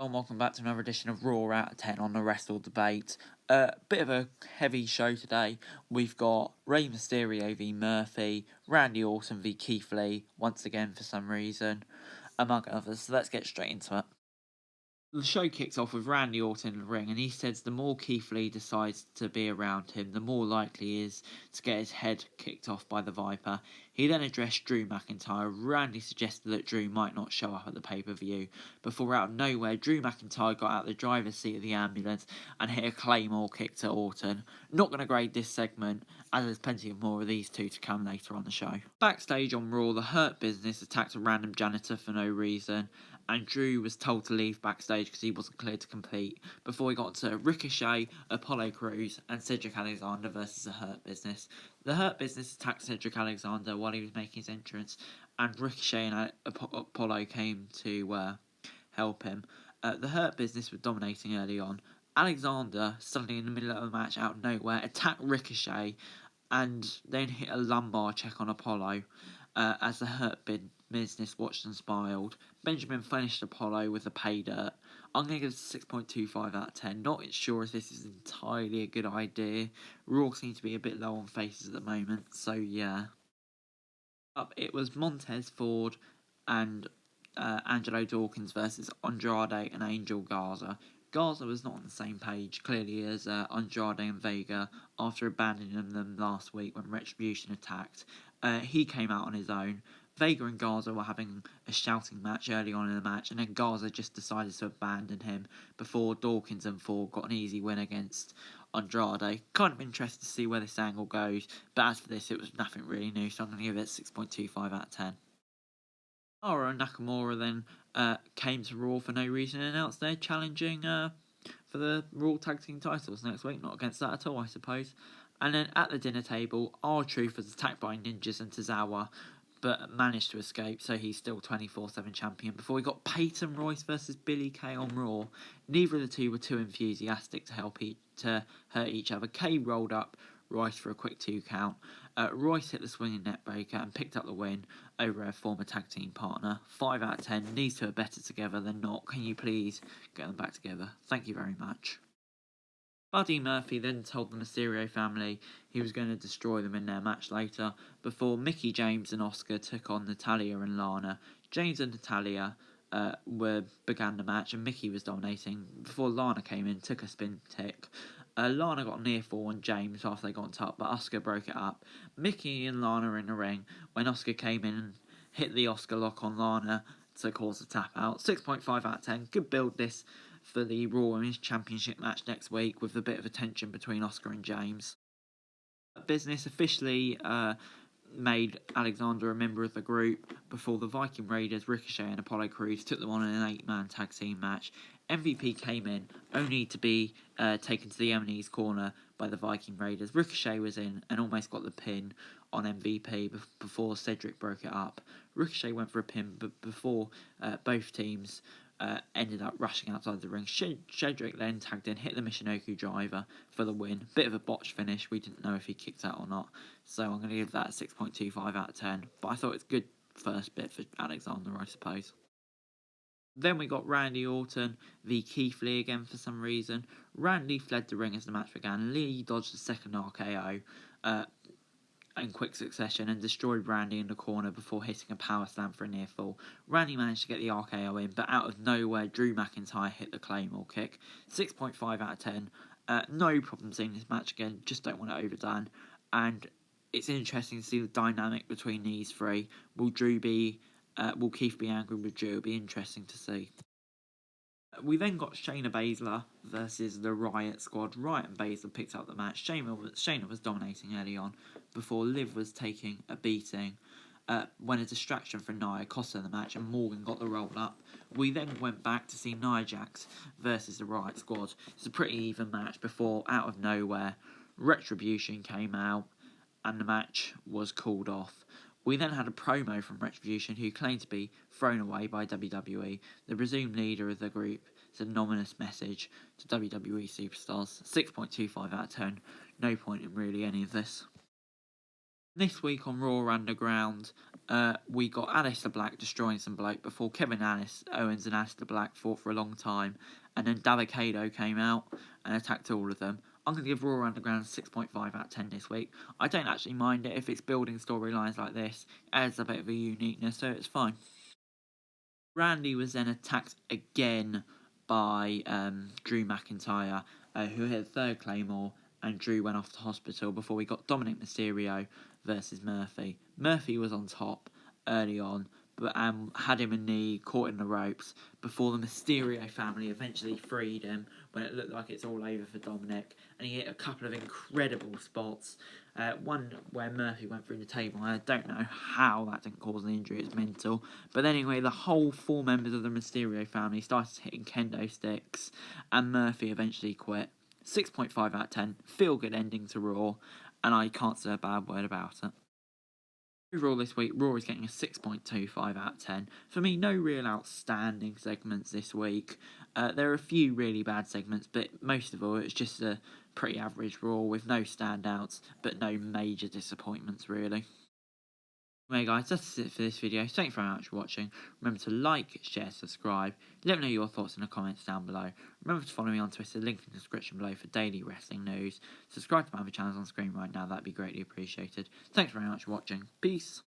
And welcome back to another edition of Raw out of 10 on the Wrestle Debate. Bit of a heavy show today. We've got Rey Mysterio v Murphy, Randy Orton v Kieth Lee, once again for some reason, among others. So let's get straight into it. The show kicks off with Randy Orton in the ring, and he says the more Kieth Lee decides to be around him, the more likely he is to get his head kicked off by the Viper. He then addressed Drew McIntyre. Randy suggested that Drew might not show up at the pay-per-view, before out of nowhere, Drew McIntyre got out the driver's seat of the ambulance and hit a Claymore kick to Orton. Not going to grade this segment, as there's plenty of more of these two to come later on the show. Backstage on Raw, the Hurt Business attacked a random janitor for no reason, and Drew was told to leave backstage because he wasn't cleared to compete, before he got to Ricochet, Apollo Crews, and Cedric Alexander versus the Hurt Business. The Hurt Business attacked Cedric Alexander while he was making his entrance, and Ricochet and Apollo came to help him. The Hurt Business were dominating early on. Alexander, suddenly in the middle of the match out of nowhere, attacked Ricochet and then hit a lumbar check on Apollo as the Hurt Business watched and smiled. Benjamin finished Apollo with a pay dirt. I'm going to give it a 6.25 out of 10. Not sure if this is entirely a good idea. Raw seems to be a bit low on faces at the moment, so yeah. Up, it was Montez Ford and Angelo Dawkins versus Andrade and Angel Garza. Garza was not on the same page, clearly, as Andrade and Vega after abandoning them last week when Retribution attacked. He came out on his own. Vega and Garza were having a shouting match early on in the match, and then Garza just decided to abandon him before Dawkins and Ford got an easy win against Andrade. Kind of interested to see where this angle goes, but as for this, it was nothing really new, so I'm going to give it 6.25 out of 10. Nara and Nakamura then came to Raw for no reason and announced they're challenging for the Raw Tag Team titles next week. Not against that at all, I suppose. And then at the dinner table, R-Truth was attacked by Ninjas and Tozawa, but managed to escape, so he's still 24/7 champion. Before we got Peyton Royce versus Billy Kay on Raw. Neither of the two were too enthusiastic to hurt each other. Kay rolled up Royce for a quick 2 count. Royce hit the swinging net breaker and picked up the win over a former tag team partner. 5 out of 10. These two are better together than not. Can you please get them back together? Thank you very much. Buddy Murphy then told the Mysterio family he was going to destroy them in their match later, before Mickie James and Asuka took on Natalya and Lana. James and Natalya began the match, and Mickie was dominating before Lana came in, took a spin kick. Lana got near fall on James after they got on top, but Asuka broke it up. Mickie and Lana in the ring when Asuka came in and hit the Asuka lock on Lana to cause a tap out. 6.5 out of 10. Good build this for the Raw Women's Championship match next week, with a bit of a tension between Asuka and James. Business officially made Alexander a member of the group before the Viking Raiders, Ricochet and Apollo Crews took them on in an 8-man tag team match. MVP came in, only to be taken to the enemy's corner by the Viking Raiders. Ricochet was in and almost got the pin on MVP before Cedric broke it up. Ricochet went for a pin, but before both teams ended up rushing outside the ring. Cedric then tagged in, hit the Michinoku driver for the win. Bit of a botch finish. We didn't know if he kicked out or not. So I'm going to give that a 6.25 out of 10. But I thought it's good first bit for Alexander, I suppose. Then we got Randy Orton v Kieth Lee again for some reason. Randy fled the ring as the match began. Lee dodged the second RKO in quick succession and destroyed Randy in the corner before hitting a power slam for a near fall. Randy managed to get the RKO in, but out of nowhere, Drew McIntyre hit the Claymore kick. 6.5 out of 10. No problem seeing this match again, just don't want it overdone. And it's interesting to see the dynamic between these three. Will Kieth be angry with Drew? It'll be interesting to see. We then got Shayna Baszler versus the Riot Squad. Riot and Baszler picked up the match. Shayna was dominating early on before Liv was taking a beating when a distraction for Nia cost her the match and Morgan got the roll up. We then went back to see Nia Jax versus the Riot Squad. It's a pretty even match before, out of nowhere, Retribution came out and the match was called off. We then had a promo from Retribution, who claimed to be thrown away by WWE. The presumed leader of the group sent an ominous message to WWE superstars. 6.25 out of 10. No point in really any of this. This week on Raw Underground, we got Aleister Black destroying some bloke before Kevin Owens and Aleister Black fought for a long time, and then Davikato came out and attacked all of them. I'm going to give Raw Underground 6.5 out of 10 this week. I don't actually mind it if it's building storylines like this. It adds a bit of a uniqueness, so it's fine. Randy was then attacked again by Drew McIntyre, who hit a third Claymore, and Drew went off to hospital before we got Dominic Mysterio versus Murphy. Murphy was on top early on, but had him a knee, caught in the ropes, before the Mysterio family eventually freed him when it looked like it's all over for Dominic, and he hit a couple of incredible spots. One where Murphy went through the table. I don't know how that didn't cause an injury, it's mental. But anyway, the whole 4 members of the Mysterio family started hitting kendo sticks, and Murphy eventually quit. 6.5 out of 10, feel good ending to Raw, and I can't say a bad word about it. Overall this week, Raw is getting a 6.25 out of 10. For me, no real outstanding segments this week. There are a few really bad segments, but most of all, it's just a pretty average Raw with no standouts, but no major disappointments really. Anyway guys, that's it for this video. Thanks very much for watching. Remember to like, share, subscribe. Let me know your thoughts in the comments down below. Remember to follow me on Twitter, link in the description below for daily wrestling news. Subscribe to my other channels on screen right now, that'd be greatly appreciated. Thanks very much for watching. Peace.